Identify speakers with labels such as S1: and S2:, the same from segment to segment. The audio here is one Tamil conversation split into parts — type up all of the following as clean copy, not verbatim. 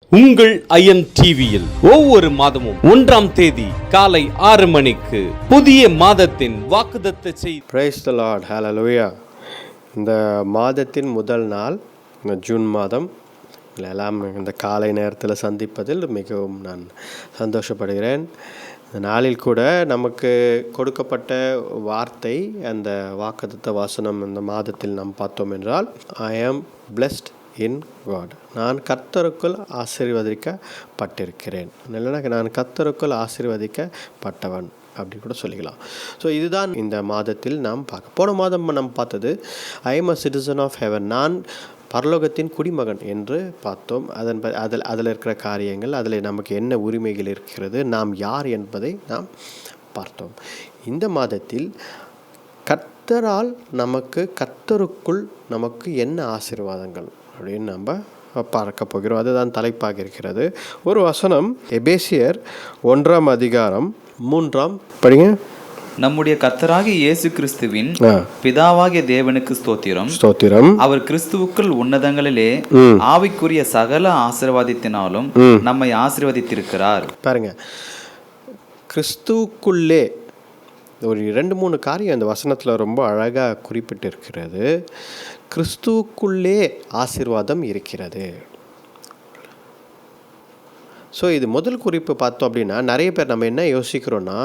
S1: உங்கள் ஐஎம் டிவியில் ஒவ்வொரு மாதமும் 1ஆம் தேதி காலை 6 மணிக்கு புதிய மாதத்தின் வாக்குத்தத்த செய்தி.
S2: பிரைஸ் தி லார்ட், ஹல்லேலூயா. இந்த மாதத்தின் முதல் நாள், இந்த ஜூன் மாதம் எல்லாம் இந்த காலை நேரத்தில் சந்திப்பதில் மிகவும் நான் சந்தோஷப்படுகிறேன். இந்த நாளில் கூட நமக்கு கொடுக்கப்பட்ட வார்த்தை, அந்த வாக்குத்தத்த வசனம் இந்த மாதத்தில் நாம் பார்த்தோம் என்றால், ஐ ஆம் பிளெஸ்ட் இன் காட். நான் கர்த்தருக்குள் ஆசீர்வதிக்கப்பட்டிருக்கிறேன். இல்லைன்னா நான் கர்த்தருக்குள் ஆசீர்வதிக்கப்பட்டவன் அப்படி கூட சொல்லிக்கலாம். ஸோ இதுதான் இந்த மாதத்தில் நாம் போன மாதம் நாம் பார்த்தது I am a citizen of heaven, நான் பரலோகத்தின் குடிமகன் என்று பார்த்தோம். அதில் இருக்கிற காரியங்கள், அதில் நமக்கு என்ன உரிமைகள் இருக்கிறது, நாம் யார் என்பதை நாம் பார்த்தோம். இந்த மாதத்தில் கர்த்தரால் நமக்கு, கர்த்தருக்குள் நமக்கு என்ன ஆசீர்வாதங்கள் அப்படின்னு நம்ம பார்க்க போகிறோம். அதுதான் தலைப்பாக இருக்கிறது. ஒரு வசனம், எபேசியர் 1ஆம் அதிகாரம் 3ஆம் படிங்க.
S3: நம்முடைய கர்த்தராகிய இயேசு கிறிஸ்துவின் பிதாவாகிய தேவனுக்கு ஸ்தோத்திரம்.
S2: ஸ்தோத்திரம்.
S3: அவர் கிறிஸ்துவுக்குள் உன்னதங்களிலே ஆவிக்குரிய சகல ஆசீர்வாதத்தினாலும் நம்மை ஆசீர்வதித்திருக்கிறார்.
S2: பாருங்க, கிறிஸ்துவுக்குள்ளே ஒரு 2-3 காரியம் அந்த வசனத்தில் ரொம்ப அழகாக குறிப்பிட்டிருக்கிறது. கிறிஸ்துவுக்குள்ளே ஆசீர்வாதம் இருக்கிறது. ஸோ இது முதல் குறிப்பு பார்த்தோம் அப்படின்னா, நிறைய பேர் நம்ம என்ன யோசிக்கிறோன்னா,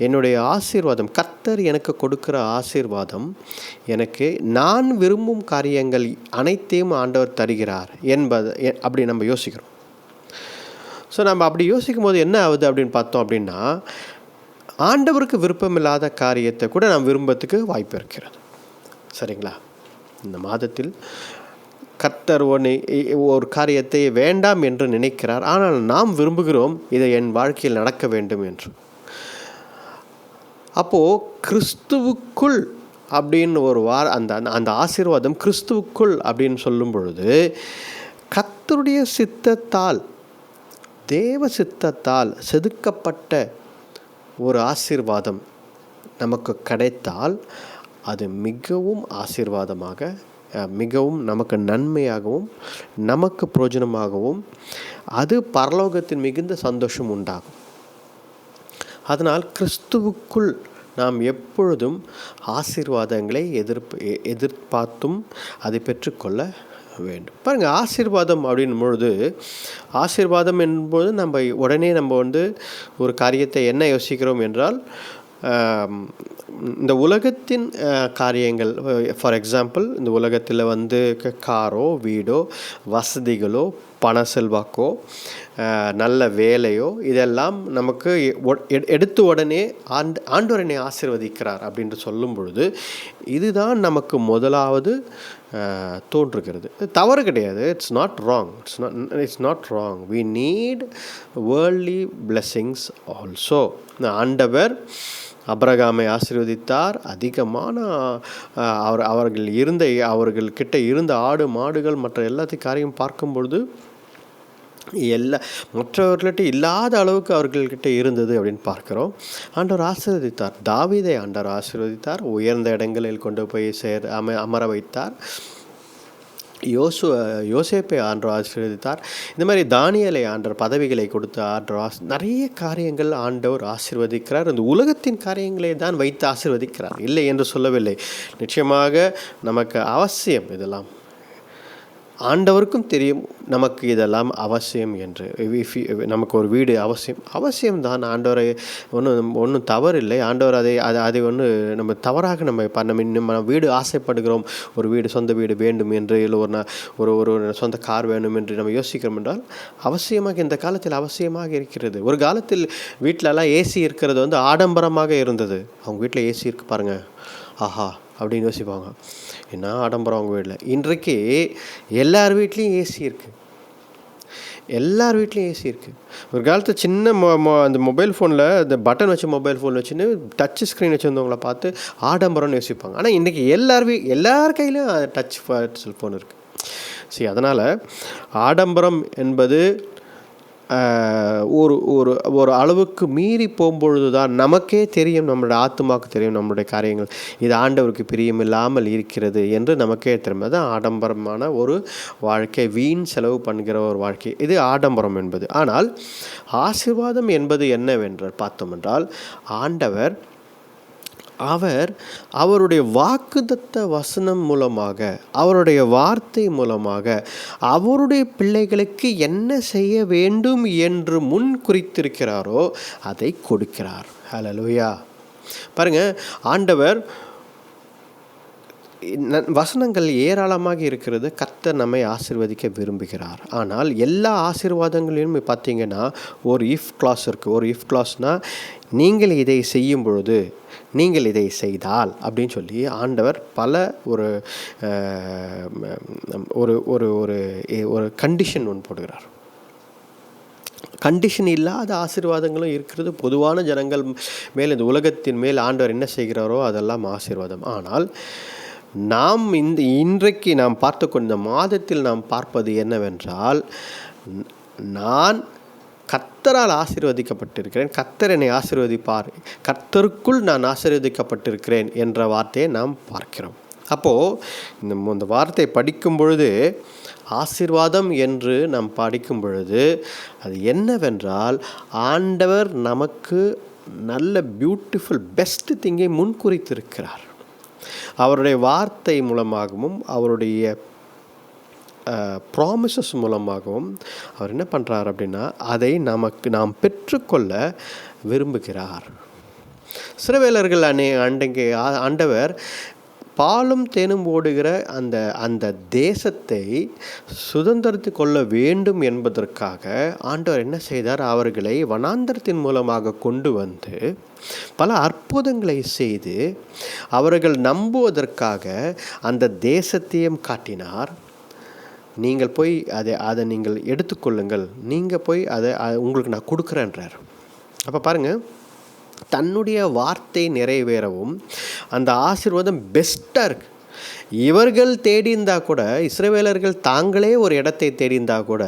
S2: என்னுடைய ஆசீர்வாதம், கர்த்தர் எனக்கு கொடுக்குற ஆசீர்வாதம், எனக்கு நான் விரும்பும் காரியங்கள் அனைத்தையும் ஆண்டவர் தருகிறார் என்பது அப்படி நம்ம யோசிக்கிறோம். ஸோ நம்ம அப்படி யோசிக்கும் போது என்ன ஆகுது அப்படின்னு பார்த்தோம் அப்படின்னா, ஆண்டவருக்கு விருப்பமில்லாத காரியத்தை கூட நாம் விரும்பத்துக்கு வாய்ப்பு இருக்கிறது. சரிங்களா? இந்த மாதத்தில் கர்த்தர் ஒரு காரியத்தை வேண்டாம் என்று நினைக்கிறார், ஆனால் நாம் விரும்புகிறோம் இதை என் வாழ்க்கையில் நடக்க வேண்டும் என்று. அப்போது கிறிஸ்துவுக்குள் அப்படின்னு ஒரு அந்த ஆசீர்வாதம் கிறிஸ்துவுக்குள் அப்படின்னு சொல்லும் பொழுது, கர்த்தருடைய சித்தத்தால், தேவ சித்தத்தால் செதுக்கப்பட்ட ஒரு ஆசீர்வாதம் நமக்கு கிடைத்தால், அது மிகவும் ஆசீர்வாதமாக, மிகவும் நமக்கு நன்மையாகவும், நமக்கு பிரயோஜனமாகவும், அது பரலோகத்தின் மிகுந்த சந்தோஷம் உண்டாகும். அதனால் கிறிஸ்துவுக்குள் நாம் எப்பொழுதும் ஆசீர்வாதங்களை எதிர்பார்த்தும் அதை பெற்றுக்கொள்ள வேண்டும். பாருங்கள், ஆசீர்வாதம் அப்படின் பொழுது, ஆசீர்வாதம் என்பது நம்ம உடனே ஒரு காரியத்தை என்ன யோசிக்கிறோம் என்றால், இந்த உலகத்தின் காரியங்கள். ஃபார் எக்ஸாம்பிள், இந்த உலகத்தில் காரோ, வீடோ, வசதிகளோ, பண செல்வாக்கோ, நல்ல வேலையோ, இதெல்லாம் நமக்கு எடுத்து உடனே ஆண்டவர் என்னை ஆசீர்வதிக்கிறார் அப்படின்ட்டு சொல்லும் பொழுது, இதுதான் நமக்கு முதலாவது தோன்றுகிறது. தவறு கிடையாது. It's not wrong. We need worldly blessings also. ஆண்டவர் அபிரகாமை ஆசீர்வதித்தார். அதிகமான அவர்கள்கிட்ட இருந்த ஆடு மாடுகள் மற்ற எல்லாத்தையும் காரியம் பார்க்கும் பொழுது மற்றவர்கள்ட்ட இல்லாத அளவுக்கு அவர்கள்கிட்ட இருந்தது அப்படின்னு பார்க்குறோம். ஆண்டவர் ஆசீர்வதித்தார். தாவீதை ஆண்டவர் ஆசீர்வதித்தார். உயர்ந்த இடங்களில் கொண்டு போய் அமர வைத்தார். யோசேப்பை ஆண்டவர் ஆசீர்வதித்தார். இந்த மாதிரி தானியேலை ஆண்டவர் பதவிகளை கொடுத்து ஆண்டவர் நிறைய காரியங்கள் ஆண்டவர் ஆசீர்வதிக்கிறார். இந்த உலகத்தின் காரியங்களை தான் வைத்து ஆசீர்வதிக்கிறார், இல்லை என்று சொல்லவில்லை. நிச்சயமாக நமக்கு அவசியம், இதெல்லாம் ஆண்டவருக்கும் தெரியும் நமக்கு இதெல்லாம் அவசியம் என்று. நமக்கு ஒரு வீடு அவசியம்தான். ஆண்டவரை ஒன்றும் தவறில்லை. ஆண்டவர் அதை நம்ம தவறாக நம்ம வீடு ஆசைப்படுகிறோம், ஒரு வீடு, சொந்த வீடு வேண்டும் என்று, இல்லை ஒரு சொந்த கார் வேணும் என்று நம்ம யோசிக்கிறோம் என்றால், அவசியமாக இந்த காலத்தில் அவசியமாக இருக்கிறது. ஒரு காலத்தில் வீட்டிலலாம் ஏசி இருக்கிறது ஆடம்பரமாக இருந்தது. அவங்க வீட்டில் ஏசி இருக்கு பாருங்கள், ஆஹா அப்படின்னு யோசிப்பாங்க, என்ன ஆடம்பரம் அவங்க வீட்டில். இன்றைக்கு எல்லார் வீட்லேயும் ஏசி இருக்குது. எல்லார் வீட்லேயும் ஏசி இருக்குது. ஒரு காலத்தில் சின்ன அந்த மொபைல் ஃபோனில், இந்த பட்டன் வச்ச மொபைல் ஃபோன் வச்சுன்னு டச் ஸ்க்ரீன் வச்சுருந்தவங்கள பார்த்து ஆடம்பரம்னு யோசிப்பாங்க. ஆனால் இன்றைக்கி எல்லார் கையிலையும் டச் செல்ஃபோன் இருக்குது. சரி, அதனால் ஆடம்பரம் என்பது ஒரு ஒரு ஒரு அளவுக்கு மீறி போகும்பொழுது தான் நமக்கே தெரியும், நம்மளுடைய ஆத்மாவுக்கு தெரியும் நம்மளுடைய காரியங்கள் இது ஆண்டவருக்கு பிரியமில்லாமல் இருக்கிறது என்று நமக்கே தெரியும். அதுதான் ஆடம்பரமான ஒரு வாழ்க்கை, வீண் செலவு பண்ணுகிற ஒரு வாழ்க்கை, இது ஆடம்பரம் என்பது. ஆனால் ஆசீர்வாதம் என்பது என்னவென்று பார்த்தோம் என்றால், ஆண்டவர் அவருடைய வாக்குத்தத்த வசனம் மூலமாக, அவருடைய வார்த்தை மூலமாக அவருடைய பிள்ளைகளுக்கு என்ன செய்ய வேண்டும் என்று முன் குறித்திருக்கிறாரோ அதை கொடுக்கிறார். ஹல்லேலூயா. பாருங்க, ஆண்டவர் வசனங்கள் ஏராளமாக இருக்கிறது. கர்த்தர் நம்மை ஆசீர்வதிக்க விரும்புகிறார். ஆனால் எல்லா ஆசீர்வாதங்களிலும் பார்த்தீங்கன்னா ஒரு இஃப் கிளாஸ் இருக்குது. ஒரு இஃப் கிளாஸ்னால், நீங்கள் இதை செய்யும் பொழுது, நீங்கள் இதை செய்தால் அப்படின்னு சொல்லி ஆண்டவர் பல ஒரு ஒரு ஒரு ஒரு கண்டிஷன் ஒன்று போடுகிறார். கண்டிஷன் இல்லாத ஆசீர்வாதங்களும் இருக்கிறது. பொதுவான ஜனங்கள் மேல், இந்த உலகத்தின் மேல் ஆண்டவர் என்ன செய்கிறாரோ அதெல்லாம் ஆசீர்வாதம். ஆனால் நாம் இன்றைக்கு நாம் பார்த்து கொண்ட மாதத்தில் நாம் பார்ப்பது என்னவென்றால், நான் கர்த்தரால் ஆசீர்வதிக்கப்பட்டிருக்கிறேன், கர்த்தர் என்னை ஆசீர்வதிப்பார், கர்த்தருக்குள் நான் ஆசீர்வதிக்கப்பட்டிருக்கிறேன் என்ற வார்த்தையை நாம் பார்க்கிறோம். அப்போது இந்த வார்த்தை படிக்கும் பொழுது, ஆசீர்வாதம் என்று நாம் படிக்கும் பொழுது அது என்னவென்றால், ஆண்டவர் நமக்கு நல்ல பியூட்டிஃபுல் பெஸ்ட் திங்கை முன்குறித்திருக்கிறார். அவருடைய வார்த்தை மூலமாகவும் அவருடைய ப்ராமிசஸ் மூலமாகவும் அவர் என்ன பண்ணுறார் அப்படின்னா, அதை நாம் பெற்றுக்கொள்ள விரும்புகிறார். சிறுவேலர்கள் அன்றைக்கு ஆண்டவர் பாலும் தேனும் ஓடுகிற அந்த தேசத்தை சுதந்திரத்து கொள்ள வேண்டும் என்பதற்காக ஆண்டவர் என்ன செய்தார், அவர்களை வனாந்தரத்தின் மூலமாக கொண்டு வந்து பல அற்புதங்களை செய்து அவர்கள் நம்புவதற்காக அந்த தேசத்தையும் காட்டினார். நீங்கள் போய் அதை நீங்கள் எடுத்துக்கொள்ளுங்கள், நீங்கள் போய் அதை உங்களுக்கு நான் கொடுக்குறேன்றார். அப்போ பாருங்கள், தன்னுடைய வார்த்தை நிறைவேறவும் அந்த ஆசீர்வாதம் பெஸ்ட்டாக இருக்குது. இவர்கள் தேடிந்தா கூட, இஸ்ரவேலர்கள் தாங்களே ஒரு இடத்தை தேடிந்தா கூட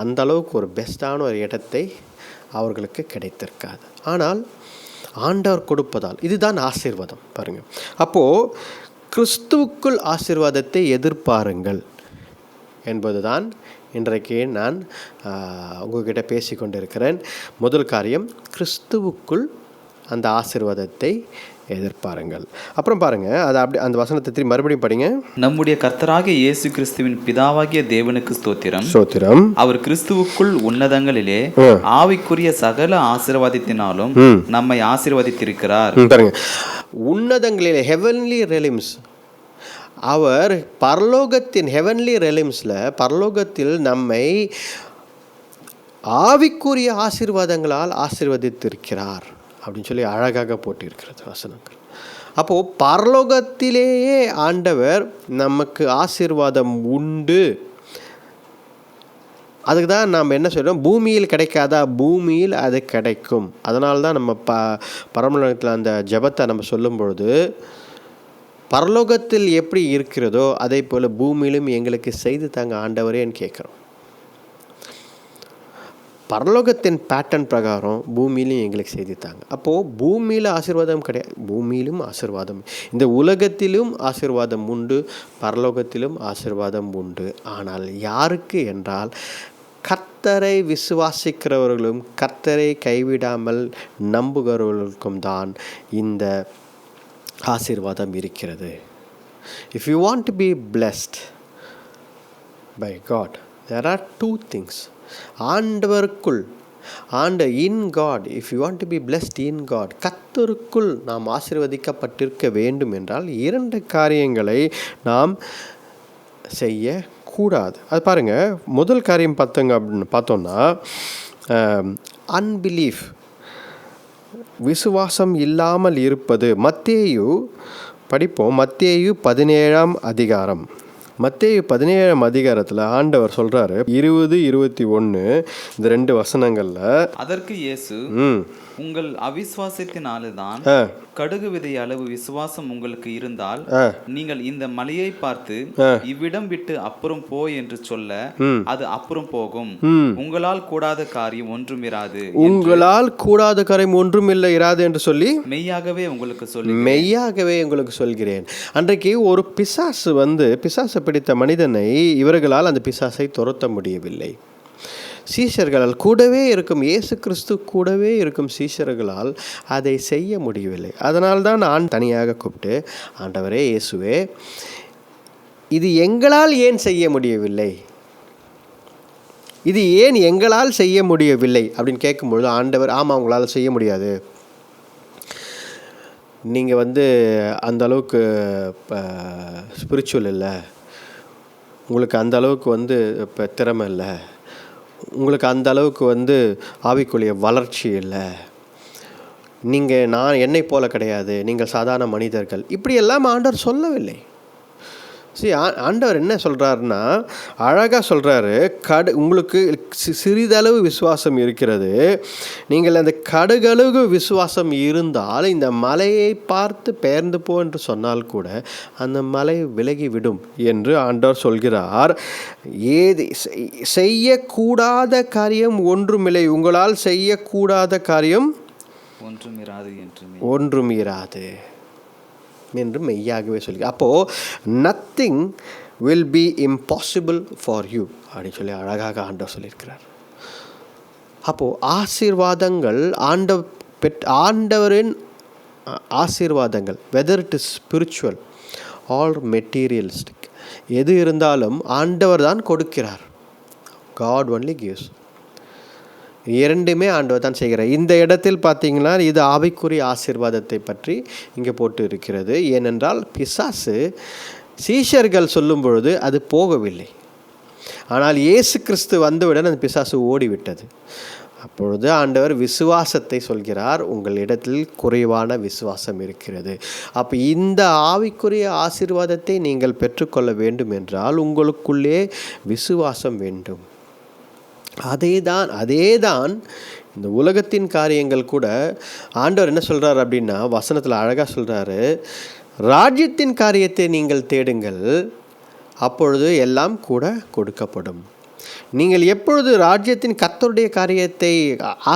S2: அந்த அளவுக்கு ஒரு பெஸ்ட்டான ஒரு இடத்தை அவர்களுக்கு கிடைத்திருக்காது. ஆனால் ஆண்டவர் கொடுப்பதால் இதுதான் ஆசீர்வாதம். பாருங்கள், அப்போது கிறிஸ்துவுக்குள் ஆசீர்வாதத்தை எதிர்பாருங்கள் என்பதுதான் இன்றைக்கு நான் உங்கள்கிட்ட பேசி கொண்டிருக்கிறேன். முதல் காரியம், கிறிஸ்துவுக்குள் அந்த ஆசீர்வாதத்தை எதிர்பாருங்கள். அப்புறம் பாருங்கள், அது அப்படி அந்த வசனத்தை திரும்பி மறுபடியும் படிங்க.
S3: நம்முடைய கர்த்தராகிய இயேசு கிறிஸ்துவின் பிதாவாகிய தேவனுக்கு ஸ்தோத்திரம்.
S2: ஸ்தோத்திரம்.
S3: அவர் கிறிஸ்துவுக்குள் உன்னதங்களிலே ஆவிக்குரிய சகல ஆசீர்வாதத்தினாலும் நம்மை ஆசீர்வதித்திருக்கிறார்.
S2: பாருங்க, உன்னதங்களிலே, ஹெவன்லி ரெலிம்ஸ், அவர் பரலோகத்தின் ஹெவன்லி ரெலிம்ஸில், பரலோகத்தில் நம்மை ஆவிக்குரிய ஆசீர்வாதங்களால் ஆசீர்வதித்திருக்கிறார் அப்படின்னு சொல்லி அழகாக போட்டிருக்கிறது வசனங்கள். அப்போது பரலோகத்திலேயே ஆண்டவர் நமக்கு ஆசீர்வாதம் உண்டு. அதுக்கு தான் நாம் என்ன சொல்கிறோம், பூமியில் கிடைக்காதா, பூமியில் அது கிடைக்கும். அதனால தான் நம்ம பரமலோகத்தில் அந்த ஜெபத்தை நம்ம சொல்லும் பொழுது, பரலோகத்தில் எப்படி இருக்கிறதோ அதே போல் பூமியிலும் எங்களுக்கு செய்து தாங்க ஆண்டவரேன்னு கேட்குறோம். பரலோகத்தின் பேட்டர்ன் பிரகாரம் பூமியிலும் எங்களுக்கு செய்து தாங்க. அப்போது பூமியில் ஆசீர்வாதம் கிடையாது, பூமியிலும் ஆசீர்வாதம், இந்த உலகத்திலும் ஆசீர்வாதம் உண்டு, பரலோகத்திலும் ஆசீர்வாதம் உண்டு. ஆனால் யாருக்கு என்றால், கர்த்தரை விசுவாசிக்கிறவர்களும் கர்த்தரை கைவிடாமல் நம்புகிறவர்களுக்கும் தான் இந்த ஆசீர்வாதம் இருக்கிறது. If you want to be blessed by God, there are two things. ஆண்டவருக்குள், in God, if you want to be blessed in God, கர்த்தருக்குள் நாம் ஆசீர்வதிக்கப்பட்டிருக்க வேண்டும் என்றால் இரண்டு காரியங்களை நாம் செய்யக்கூடாது. அது பாருங்கள், முதல் காரியம் அப்படின்னு பார்த்தோன்னா, அன்பிலீஃப், விசுவாசம் இல்லாமல் இருப்பது. மத்தேயு படிப்போம், மத்தேயு 17ஆம் அதிகாரம். மத்தேயு 17ஆம் அதிகாரத்தில் ஆண்டவர் சொல்கிறாரு, 20-21 இந்த 2 வசனங்களில்,
S3: அதற்கு இயேசு, உங்கள் அவிசுவாசத்தினால்தான் கடுகு விதை அளவு விசுவாசம் உங்களுக்கு இருந்தால் நீங்கள் இந்த மலையை பார்த்து இவ்விடம் விட்டு அப்புறம் போ என்று சொல்ல அது அப்புறம் போகும். உங்களால் கூடாத காரியம் ஒன்றும் இராது.
S2: உங்களால் கூடாத காரியம் ஒன்றும் இல்லை இராது என்று சொல்லி
S3: மெய்யாகவே உங்களுக்கு
S2: சொல்கிறேன். அன்றைக்கு ஒரு பிசாசு பிடித்த மனிதனை இவர்களால் அந்த பிசாசை துரத்த முடியவில்லை. சீஷர்களால் கூடவே இருக்கும், இயேசு கிறிஸ்து கூடவே இருக்கும் சீஷர்களால் அதை செய்ய முடியவில்லை. அதனால்தான் நான் தனியாக கூப்பிட்டு, ஆண்டவரே இயேசுவே, இது எங்களால் ஏன் செய்ய முடியவில்லை, இது ஏன் எங்களால் செய்ய முடியவில்லை அப்படின்னு கேட்கும்பொழுது ஆண்டவர், ஆமாம் உங்களால் செய்ய முடியாது, நீங்கள் அந்த அளவுக்கு ஸ்பிரிச்சுவல் இல்லை, உங்களுக்கு அந்த அளவுக்கு இப்போ திறமை இல்லை, உங்களுக்கு அந்த அளவுக்கு ஆவிக்குரிய வளர்ச்சி இல்லை, நீங்கள் என்னை போல கிடையாது, நீங்கள் சாதாரண மனிதர்கள், இப்படியெல்லாம் ஆண்டவர் சொல்லவில்லை. ஆண்டவர் என்ன சொல்கிறாருன்னா, அழகாக சொல்கிறாரு, உங்களுக்கு சிறிதளவு விசுவாசம் இருக்கிறது, நீங்கள் அந்த கடுகளவு விசுவாசம் இருந்தால் இந்த மலையை பார்த்து பெயர்ந்து போ என்று சொன்னால் கூட அந்த மலை விலகிவிடும் என்று ஆண்டவர் சொல்கிறார். செய்யக்கூடாத காரியம் ஒன்றுமில்லை, உங்களால் செய்யக்கூடாத காரியம் ஒன்றும் இராது என்று மெய்யாகவே சொல்லி, அப்போது nothing will be impossible for you அப்படின்னு சொல்லி அழகாக ஆண்டவர் சொல்லியிருக்கிறார். அப்போது ஆசீர்வாதங்கள் ஆண்டவரின் ஆசீர்வாதங்கள், whether it is spiritual or materialistic, எது இருந்தாலும் ஆண்டவர் தான் கொடுக்கிறார். God only gives. இரண்டுமே ஆண்டவர் தான் செய்கிறார். இந்த இடத்தில் பார்த்தீங்கன்னா இது ஆவிக்குரிய ஆசீர்வாதத்தை பற்றி இங்கே போட்டு இருக்கிறது. ஏனென்றால் பிசாசு சீஷர்கள் சொல்லும் பொழுது அது போகவில்லை, ஆனால் இயேசு கிறிஸ்து வந்தவுடன் அந்த பிசாசு ஓடிவிட்டது. அப்பொழுது ஆண்டவர் விசுவாசத்தை சொல்கிறார், உங்களிடத்தில் குறைவான விசுவாசம் இருக்கிறது. அப்போ இந்த ஆவிக்குரிய ஆசீர்வாதத்தை நீங்கள் பெற்றுக்கொள்ள வேண்டும் என்றால் உங்களுக்குள்ளே விசுவாசம் வேண்டும். அதேதான் இந்த உலகத்தின் காரியங்கள் கூட ஆண்டவர் என்ன சொல்கிறார் அப்படின்னா, வசனத்தில் அழகாக சொல்கிறாரு, ராஜ்யத்தின் காரியத்தை நீங்கள் தேடுங்கள், அப்பொழுது எல்லாம் கூட கொடுக்கப்படும். நீங்கள் எப்பொழுது ராஜ்யத்தின் கர்த்தருடைய காரியத்தை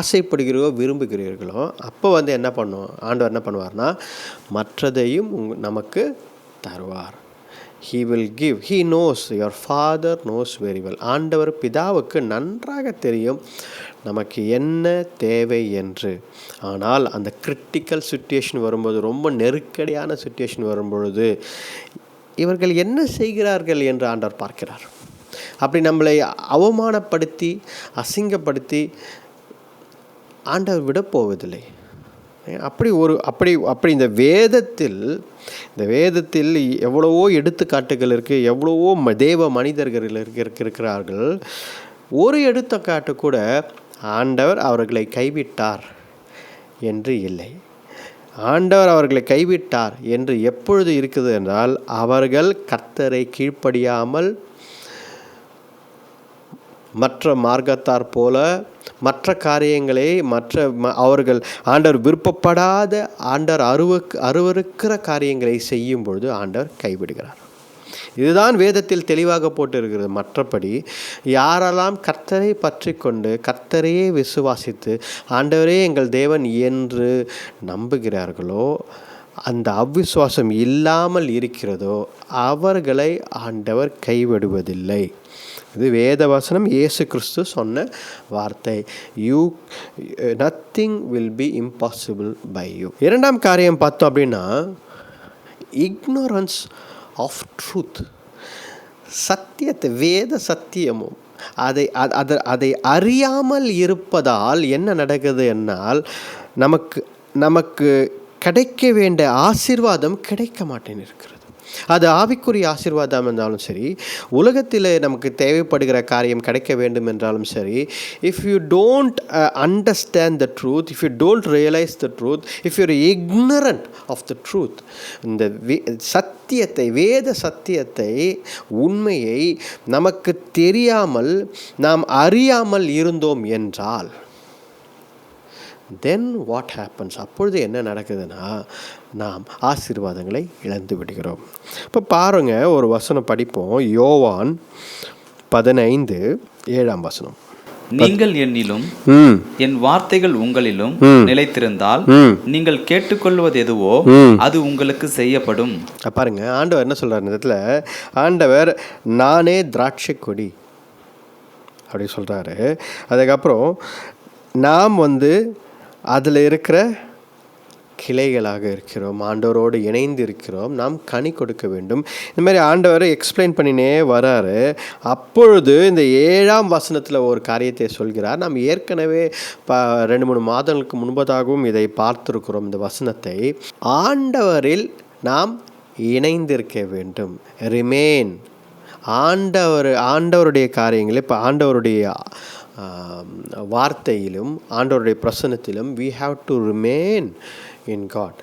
S2: ஆசைப்படுகிறீர்களோ விரும்புகிறீர்களோ அப்போ என்ன பண்ணும் ஆண்டவர், என்ன பண்ணுவார்னா மற்றதையும் நமக்கு தருவார். He will give. He knows, your father knows very well. ஆண்டவர் பிதாவுக்கு நன்றாக தெரியும் நமக்கு என்ன தேவை என்று. ஆனால் அந்த கிரிட்டிக்கல் சுச்சுவேஷன் வரும்போது, ரொம்ப நெருக்கடியான சுச்சுவேஷன் வரும்பொழுது இவர்கள் என்ன செய்கிறார்கள் என்று ஆண்டவர் பார்க்கிறார். அப்படி நம்மளை அவமானப்படுத்தி அசிங்கப்படுத்தி ஆண்டவர் விடப்போவதில்லை. அப்படி இந்த வேதத்தில் எவ்வளவோ எடுத்துக்காட்டுகள் இருக்குது, எவ்வளவோ தேவ மனிதர்கள் இருக்கிறார்கள். ஒரு எடுத்துக்காட்டு கூட ஆண்டவர் அவர்களை கைவிட்டார் என்று இல்லை. ஆண்டவர் அவர்களை கைவிட்டார் என்று எப்பொழுது இருக்குது என்றால், அவர்கள் கர்த்தரை கீழ்ப்படியாமல் மற்ற மார்க்கத்தார் போல மற்ற காரியங்களை அவர்கள் ஆண்டவர் விருப்பப்படாத ஆண்டவர் அருவருக்கிற காரியங்களை செய்யும் பொழுது ஆண்டவர் கைவிடுகிறார். இதுதான் வேதத்தில் தெளிவாக போட்டு இருக்கிறது. மற்றபடி யாரெல்லாம் கர்த்தரை பற்றி கொண்டு கர்த்தரையே விசுவாசித்து ஆண்டவரே எங்கள் தேவன் என்று நம்புகிறார்களோ, அந்த அவ்விசுவாசம் இல்லாமல் இருக்கிறதோ அவர்களை ஆண்டவர் கைவிடுவதில்லை. இது வேதவசனம், இயேசு கிறிஸ்து சொன்ன வார்த்தை. Nothing will be impossible by you. இரண்டாம் காரியம் பார்த்தோம் அப்படின்னா, இக்னோரன்ஸ் ஆஃப் ட்ரூத். சத்தியத்தை, வேத சத்தியமும் அதை அறியாமல் இருப்பதால் என்ன நடக்குது என்னால் நமக்கு கிடைக்க வேண்டிய ஆசீர்வாதம் கிடைக்க மாட்டேன்னு இருக்கிறது. அது ஆவிக்குரிய ஆசீர்வாதம் என்றாலும் சரி, உலகத்தில் நமக்கு தேவைப்படுகிற காரியம் கிடைக்க வேண்டும் என்றாலும் சரி, if you don't understand the truth, if you don't realise the truth, if your ignorant of the truth, இந்த சத்தியத்தை, வேத சத்தியத்தை, உண்மையை நமக்கு தெரியாமல் நாம் அறியாமல் இருந்தோம் என்றால் தென் வாட் ஹேப்பன்ஸ், அப்பொழுது என்ன நடக்குதுன்னா நாம் ஆசீர்வாதங்களை இழந்து விடுகிறோம். இப்போ பாருங்கள், ஒரு வசனம் படிப்போம். யோவான் 15:7.
S3: நீங்கள் என்னிலும் என் வார்த்தைகள் உங்களிலும் நிலைத்திருந்தால் நீங்கள் கேட்டுக்கொள்வது எதுவோ அது உங்களுக்கு செய்யப்படும்.
S2: பாருங்க, ஆண்டவர் என்ன சொல்றாரு இந்த இடத்துல? ஆண்டவர் நானே திராட்சை கொடி அப்படி சொல்றாரு. அதுக்கப்புறம் நாம் அதில் இருக்கிற கிளைகளாக இருக்கிறோம், ஆண்டவரோடு இணைந்து இருக்கிறோம், நாம் கனி கொடுக்க வேண்டும். இந்த மாதிரி ஆண்டவர் எக்ஸ்பிளைன் பண்ணினே வராரு. அப்பொழுது இந்த 7ஆம் வசனத்தில் ஒரு காரியத்தை சொல்கிறார். நாம் ஏற்கனவே 2-3 மாதங்களுக்கு முன்பதாகவும் இதை பார்த்துருக்கிறோம். இந்த வசனத்தை, ஆண்டவரில் நாம் இணைந்திருக்க வேண்டும். ரிமேன். ஆண்டவருடைய காரியங்கள், இப்போ ஆண்டவருடைய வார்த்தையிலும் ஆண்டவருடைய பிரசன்னத்திலும் we have to remain in God.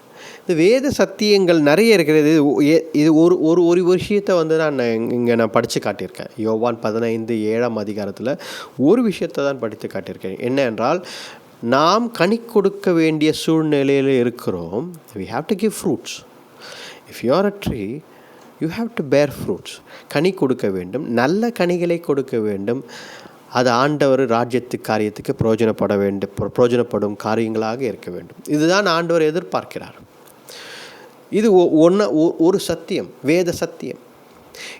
S2: இந்த வேத சத்தியங்கள் நிறைய இருக்கிறது. இது ஒரு விஷயத்தை நான் படித்து காட்டியிருக்கேன். யோவான் 15:7 அதிகாரத்தில் ஒரு விஷயத்தை தான் படித்து காட்டியிருக்கேன். என்ன என்றால், நாம் கனி கொடுக்க வேண்டிய சூழ்நிலையில் இருக்கிறோம். we have to give fruits. if you are a tree, you have to bear fruits. கனி கொடுக்க வேண்டும், நல்ல கனிகளை கொடுக்க வேண்டும். அது ஆண்டவர் ராஜ்யத்து காரியத்துக்கு பிரயோஜனப்படும் காரியங்களாக இருக்க வேண்டும். இதுதான் ஆண்டவர் எதிர்பார்க்கிறார். இது ஒரு சத்தியம், வேத சத்தியம்.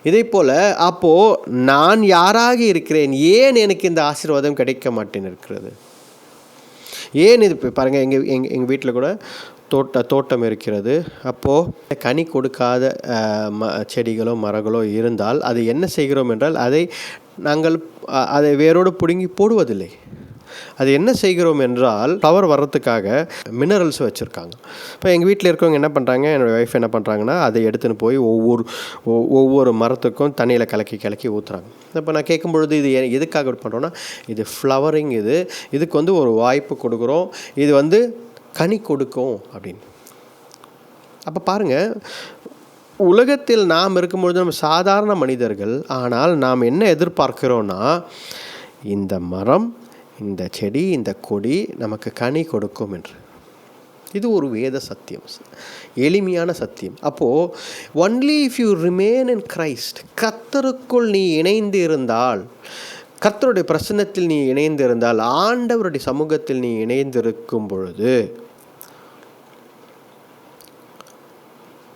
S2: இதே போல் அப்போது நான் யாராக இருக்கிறேன், ஏன் எனக்கு இந்த ஆசீர்வாதம் கிடைக்க மாட்டேன்னு இருக்கிறது? ஏன் இது? பாருங்கள், எங்கள் வீட்டில் கூட தோட்டம் இருக்கிறது. அப்போது கனி கொடுக்காத செடிகளோ மரங்களோ இருந்தால் அது என்ன செய்கிறோம் என்றால், அதை வேரோடு பிடுங்கி போடுவதில்லை. அது என்ன செய்கிறோம் என்றால், ஃப்ளவர் வர்றதுக்காக மினரல்ஸ் வச்சுருக்காங்க. இப்போ எங்கள் வீட்டில் இருக்கவங்க என்ன பண்ணுறாங்க, என்னோடய ஒய்ஃப் என்ன பண்ணுறாங்கன்னா, அதை எடுத்துன்னு போய் ஒவ்வொரு மரத்துக்கும் தண்ணியில் கலக்கி ஊற்றுறாங்க. இப்போ நான் கேட்கும் பொழுது, இது எதுக்காக பண்ணுறோன்னா, இது ஃப்ளவரிங், இதுக்கு ஒரு வாய்ப்பு கொடுக்குறோம், இது கனி கொடுக்கும் அப்படின்னு. அப்போ பாருங்கள், உலகத்தில் நாம் இருக்கும்பொழுது நம்ம சாதாரண மனிதர்கள். ஆனால் நாம் என்ன எதிர்பார்க்கிறோன்னா, இந்த மரம், இந்த செடி, இந்த கொடி நமக்கு கனி கொடுக்கும் என்று. இது ஒரு வேத சத்தியம், எளிமையான சத்தியம். அப்போது only if you remain in Christ, கர்த்தருக்குள் நீ இணைந்து இருந்தால், கர்த்தருடைய பிரசன்னத்தில் நீ இணைந்திருந்தால், ஆண்டவருடைய சமூகத்தில் நீ இணைந்திருக்கும் பொழுது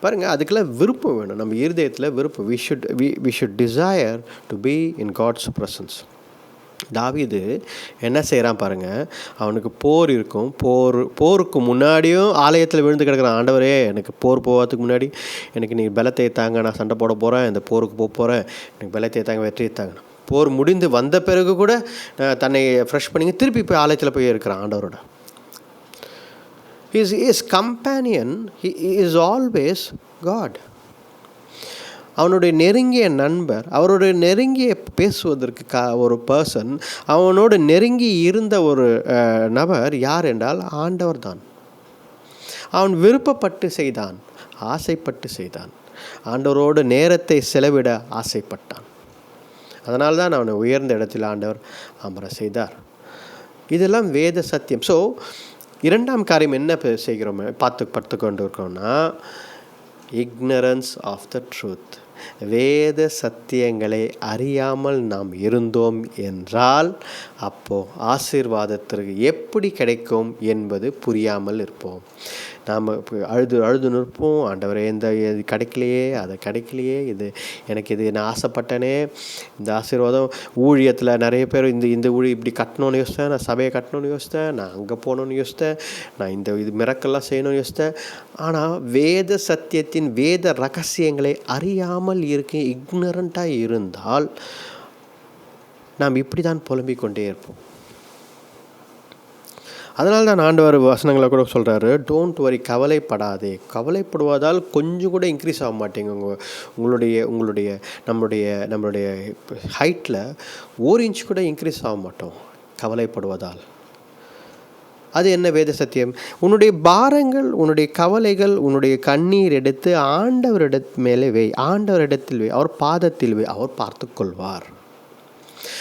S2: பாருங்கள், அதுக்கெல்லாம் விருப்பம் வேணும். நம்ம இருதயத்தில் விருப்பம். we should desire to be in God's presence. தாவீது என்ன செய்கிறான் பாருங்கள், அவனுக்கு போர் இருக்கும். போருக்கு முன்னாடியும் ஆலயத்தில் விழுந்து கிடக்கிறான். ஆண்டவரே, எனக்கு போர் போகிறதுக்கு முன்னாடி எனக்கு நீ பலத்தை தாங்க, நான் சண்டை போட போகிறேன், இந்த போருக்கு போகிறேன், எனக்கு பலத்தை தாங்க, வெற்றியை தாங்க. போர் முடிந்து வந்த பிறகு கூட தன்னை ஃப்ரெஷ் பண்ணி திருப்பி போய் ஆலயத்தில் போய் இருக்கிறான் ஆண்டவரோட. His companion, he is always God. அவனுடைய நெருங்கிய நண்பர், அவருடைய நெருங்கிய பேசுவதற்கு ஒரு பர்சன், அவனோடு நெருங்கி இருந்த ஒரு நபர் யார் என்றால் ஆண்டவர் தான். அவன் விருப்பப்பட்டு செய்தான், ஆசைப்பட்டு செய்தான், ஆண்டவரோடு நேரத்தை செலவிட ஆசைப்பட்டான். அதனால தான் அவனை உயர்ந்த இடத்தில் ஆண்டவர் அமர செய்தார். இதெல்லாம் வேத சத்தியம். ஸோ 2ஆம் காரியம் என்ன செய்கிறோம் பார்த்து கொண்டு இருக்கோம்னா, இக்னரன்ஸ் ஆஃப் த ட்ரூத். வேத சத்தியங்களை அறியாமல் நாம் இருந்தோம் என்றால், அப்போது ஆசீர்வாதத்திற்கு எப்படி கிடைக்கும் என்பது புரியாமல் இருப்போம். நாம் அழுது நிற்போம். ஆண்டவரே, இது கிடைக்கலையே, அதை கிடைக்கலையே, இது நான் ஆசைப்பட்டனே, இந்த ஆசீர்வாதம். ஊழியத்தில் நிறைய பேர் இந்த ஊழி இப்படி கட்டணும்னு யோசித்தேன், நான் சபையை கட்டணும்னு யோசித்தேன், நான் அங்கே போகணுன்னு யோசித்தேன், நான் இது மிரக்கெல்லாம் செய்யணும்னு யோசித்தேன். ஆனால் வேத சத்தியத்தின் வேத ரகசியங்களை அறியாமல் இக்னரண்ட்டாக இருந்தால் நாம் இப்படி தான் புலம்பிக் கொண்டே இருப்போம். அதனால தான் ஆண்டவர் வசனங்களை கூட சொல்கிறாரு, டோன்ட் வரி, கவலைப்படாதே. கவலைப்படுவதால் கொஞ்சம் கூட இன்க்ரீஸ் ஆக மாட்டேங்க. நம்மளுடைய ஹைட்டில் 1 இன்ச் கூட இன்க்ரீஸ் ஆக மாட்டோம் கவலைப்படுவதால். அது என்ன வேத சத்தியம்? உன்னுடைய பாரங்கள், உன்னுடைய கவலைகள், உன்னுடைய கண்ணீர் எடுத்து மேலே வை, ஆண்டவரிடத்தில் வை, அவர் பாதத்தில் வை, அவர் பார்த்து கொள்வார்.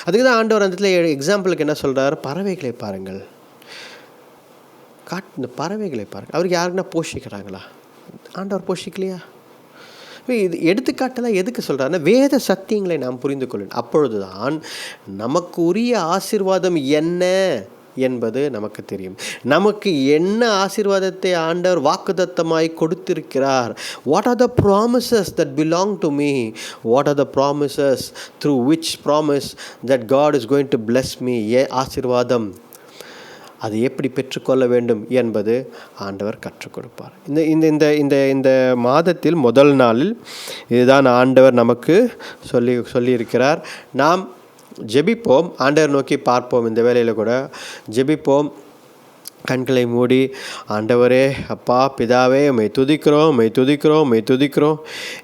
S2: அதுக்கு தான் ஆண்டவர் அந்த இடத்துல எக்ஸாம்பிளுக்கு என்ன சொல்கிறார், பறவைகளை பாருங்கள். இந்த பறவைகளை பாருங்கள். அவருக்கு யாருக்குன்னா போஷிக்கிறாங்களா? ஆண்டவர் போஷிக்கலையா? இது எடுத்துக்காட்டெல்லாம் எதுக்கு சொல்கிறாருன்னா, வேத சத்தியங்களை நாம் புரிந்து கொள்ளணும். அப்பொழுதுதான் நமக்கு உரிய ஆசீர்வாதம் என்ன என்பது நமக்கு தெரியும். நமக்கு என்ன ஆசீர்வாதத்தை ஆண்டவர் வாக்குத்தத்தமாய் கொடுத்திருக்கிறார். What are the promises that belong to me? What are the promises through which promise that God is going to bless me? ஆசீர்வாதம் அது எப்படி பெற்றுக்கொள்ள வேண்டும் என்பது ஆண்டவர் கற்றுக் கொடுப்பார். இந்த மாதத்தில் முதல் நாளில் இதுதான் ஆண்டவர் நமக்கு சொல்லியிருக்கிறார். நாம் ஜெபிப்போம், ஆண்டவர் நோக்கி பார்ப்போம். இந்த வேளையில் கூட ஜெபிப்போம். கண்களை மூடி, ஆண்டவரே, அப்பா, பிதாவே, உம்மை துதிக்கிறோம், உம்மை துதிக்கிறோம், உம்மை துதிக்கிறோம்.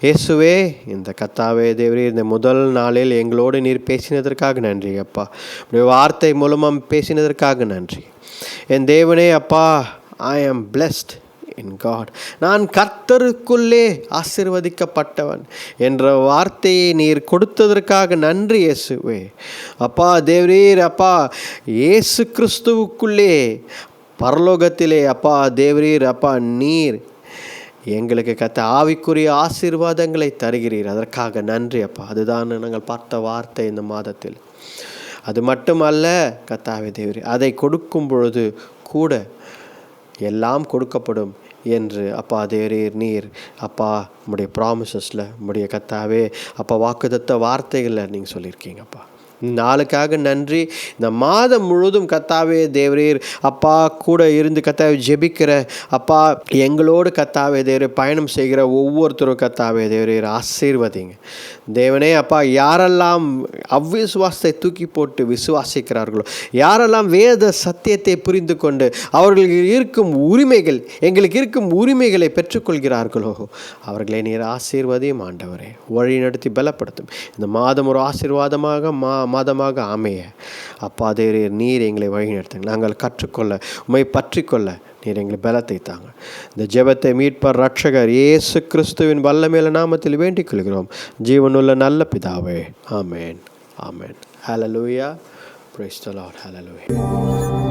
S2: இயேசுவே, இந்த கர்த்தாவே தேவரே, இந்த முதல் நாளில் எங்களோடு நீர் பேசினதற்காக நன்றி அப்பா. உடைய வார்த்தை மூலமாக பேசினதற்காக நன்றி. என் தேவனே அப்பா, ஐ ஆம் பிளெஸ்ட் இன் காட். நான் கர்த்தருக்குள்ளே ஆசீர்வதிக்கப்பட்டவன் என்ற வார்த்தையை நீர் கொடுத்ததற்காக நன்றி இயேசுவே. அப்பா தேவரீர், அப்பா இயேசு கிறிஸ்துவுக்குள்ளே பரலோகத்திலே அப்பா தேவரீர், அப்பா நீர் எங்களுக்கு ஆவிக்குரிய ஆசீர்வாதங்களை தருகிறீர். அதற்காக நன்றி அப்பா. அதுதான் நாங்கள் பார்த்த வார்த்தை இந்த மாதத்தில். அது மட்டுமல்ல கர்த்தாவே தேவரே, அதை கொடுக்கும் பொழுது கூட எல்லாம் கொடுக்கப்படும் என்று அப்பா தேவரீர் நீர் அப்பா உம்முடைய ப்ராமிசஸில், உம்முடைய கர்த்தாவே அப்பா வாக்குத்தத்த வார்த்தைகளில் நீங்கள் சொல்லியிருக்கீங்கப்பா. நாளுக்காக நன்றி. இந்த மாதம் முழுதும் கர்த்தாவே தேவரீர் அப்பா கூட இருந்து கர்த்தாவே ஜெபிக்கிற அப்பா எங்களோடு கர்த்தாவே தேவரே பயணம் செய்கிற ஒவ்வொருத்தரும் கர்த்தாவே தேவரீர் ஆசீர்வதிங்க தேவனே. அப்பா யாரெல்லாம் அவ்விசுவாசத்தை தூக்கி போட்டு விசுவாசிக்கிறார்களோ, யாரெல்லாம் வேத சத்தியத்தை புரிந்து கொண்டு அவர்களுக்கு இருக்கும் உரிமைகள், எங்களுக்கு இருக்கும் உரிமைகளை பெற்றுக்கொள்கிறார்களோ, அவர்களை நீர் ஆசீர்வதியும் ஆண்டவரே. வழி நடத்தி பலப்படுத்தும். இந்த மாதம் ஒரு ஆசீர்வாதமாக மாதமாக அமைய அப்பா தேவரீர் நீர் எங்களை வழிநடத்துங்க. நாங்கள் கற்றுக்கொள்ள, உம்மை பற்றிக்கொள்ள நீர் எங்களை பலத்தை தாங்க. இந்த ஜெபத்தை மீட்பர் ரட்சகர் இயேசு கிறிஸ்துவின் வல்லமையுள்ள நாமத்தில் வேண்டிக் கொள்கிறோம் ஜீவனுள்ள நல்ல பிதாவே. Amen, amen. Hallelujah. Praise the Lord. Hallelujah.